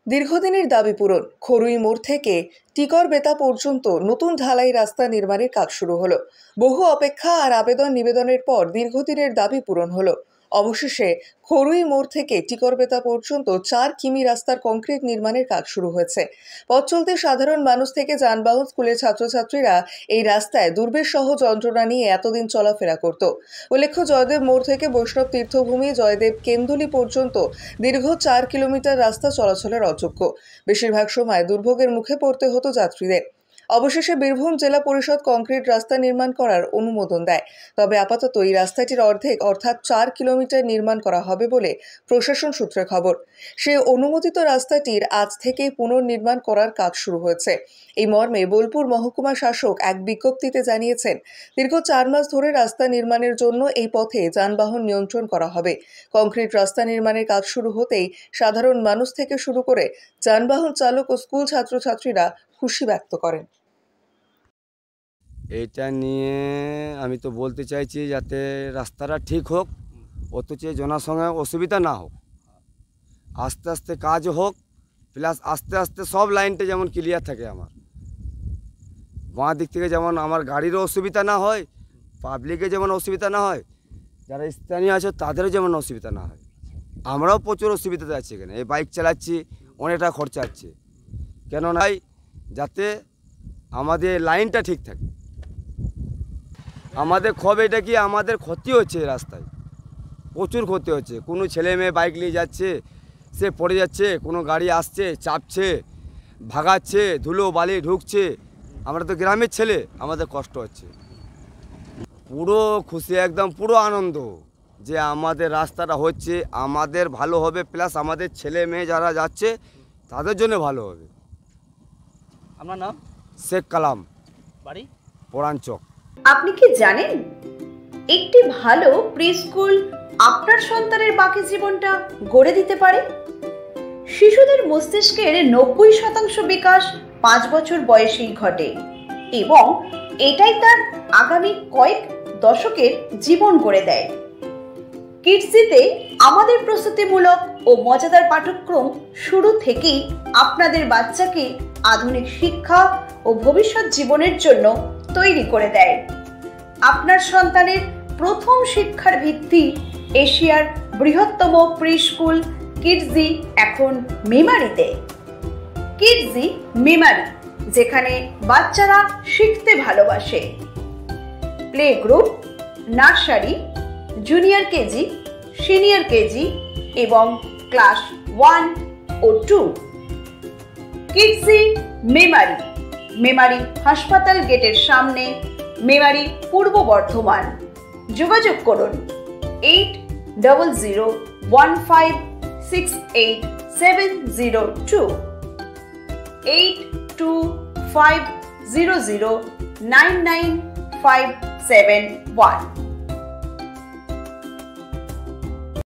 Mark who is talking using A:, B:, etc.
A: দীর্ঘদিনের দাবি পূরণ। খরুই মোড় থেকে টিকরবেতা পর্যন্ত নতুন ঢালাই রাস্তা নির্মাণের কাজ শুরু হলো। বহু অপেক্ষা আর আবেদন নিবেদনের পর দীর্ঘদিনের দাবি পূরণ হলো। অবশেষে খরুই মোড় থেকে টিকরবেতা পর্যন্ত 4 কিমি রাস্তার কংক্রিট নির্মাণের কাজ শুরু হয়েছে। পথ চলতে সাধারণ মানুষ থেকে যানবাহন, স্কুলের ছাত্রছাত্রীরা এই রাস্তায় দুর্বিষহ যন্ত্রণা নিয়ে এতদিন চলাফেরা করত। উল্লেখ্য, জয়দেব মোড় থেকে বৈষ্ণব তীর্থভূমি জয়দেব কেন্দুলি পর্যন্ত দীর্ঘ 4 কিলোমিটার রাস্তা চলাচলের অযোগ্য। বেশিরভাগ সময় দুর্ভোগের মুখে পড়তে হতো যাত্রীদের। অবশেষে বীরভূম জেলা পরিষদ কংক্রিট রাস্তা নির্মাণ করার অনুমোদন দেয়। তবে আপাতত এই রাস্তাটির অর্ধেক অর্থাৎ 4 কিলোমিটার নির্মাণ করা হবে বলে প্রশাসন সূত্রে খবর। সেই অনুমোদিত রাস্তাটির আজ থেকেই পুনর্নির্মাণ করার কাজ শুরু হয়েছে। এই মর্মে বোলপুর মহকুমা শাসক এক বিজ্ঞপ্তিতে জানিয়েছেন, দীর্ঘ 4 মাস ধরে রাস্তা নির্মাণের জন্য এই পথে যানবাহন নিয়ন্ত্রণ করা হবে। কংক্রিট রাস্তা নির্মাণের কাজ শুরু হতেই সাধারণ মানুষ থেকে শুরু করে যানবাহন চালক ও স্কুল ছাত্রছাত্রীরা খুশি ব্যক্ত করেন।
B: এটা নিয়ে আমি তো বলতে চাইছি যাতে রাস্তাটা ঠিক হোক, অথচ জনসংখ্যার অসুবিধা না হোক। আস্তে আস্তে কাজ হোক, প্লাস আস্তে আস্তে সব লাইনটা যেমন ক্লিয়ার থাকে। আমার বাঁ দিক থেকে যেমন আমার গাড়িরও অসুবিধা না হয়, পাবলিকের যেমন অসুবিধা না হয়, যারা স্থানীয় আছে তাদেরও যেমন অসুবিধা না হয়। আমরাও প্রচুর অসুবিধাতে আছি এখানে। এই বাইক চালাচ্ছি, অনেকটা খরচা আছে। কেন নাই যাতে আমাদের লাইনটা ঠিক থাকে। আমাদের ক্ষোভ এটা কি, আমাদের ক্ষতি হচ্ছে রাস্তায়, প্রচুর ক্ষতি হচ্ছে। কোনো ছেলে মেয়ে বাইক নিয়ে যাচ্ছে, সে পড়ে যাচ্ছে, কোনো গাড়ি আসছে চাপছে, ভাগাচ্ছে, ধুলো বালি ঢুকছে। আমরা তো গ্রামের ছেলে, আমাদের কষ্ট হচ্ছে। পুরো খুশি, একদম পুরো আনন্দ যে আমাদের রাস্তাটা হচ্ছে, আমাদের ভালো হবে, প্লাস আমাদের ছেলে মেয়ে যারা যাচ্ছে তাদের জন্য ভালো হবে।
C: আপনার নাম?
B: শেখ কালাম,
C: বাড়ি
B: পরাঞ্চক।
D: আপনি কি জানেন একটি ভালো প্রি স্কুল আপনার সন্তানের বাকি জীবনটা গড়ে দিতে পারে? শিশুদের মস্তিষ্কের 90% বিকাশ 5 বছর বয়সেই ঘটে এবং এটাই তার আগামী কয়েক দশকের জীবন গড়ে দেয়। কিডসিতে আমাদের প্রস্তুতিমূলক ও মজাদার পাঠ্যক্রম শুরু থেকেই আপনাদের বাচ্চাকে আধুনিক শিক্ষা ও ভবিষ্যৎ জীবনের জন্য তৈরি করে দেয়। আপনার সন্তানের প্রথম শিক্ষার ভিত্তি এশিয়ার বৃহত্তম প্রি স্কুল কিডজি এখন মেমারিতে। কিডজি মেমারি, যেখানে বাচ্চারা শিখতে ভালোবাসে। Play group, nursery, junior KG, senior KG এবং ক্লাস 1 ও 2। কিডজি মেমারি, মেমারি হাসপাতাল গেটের সামনে, মেমারি, পূর্ব বর্ধমান। যোগাযোগ করুন 8001568702 8250099571।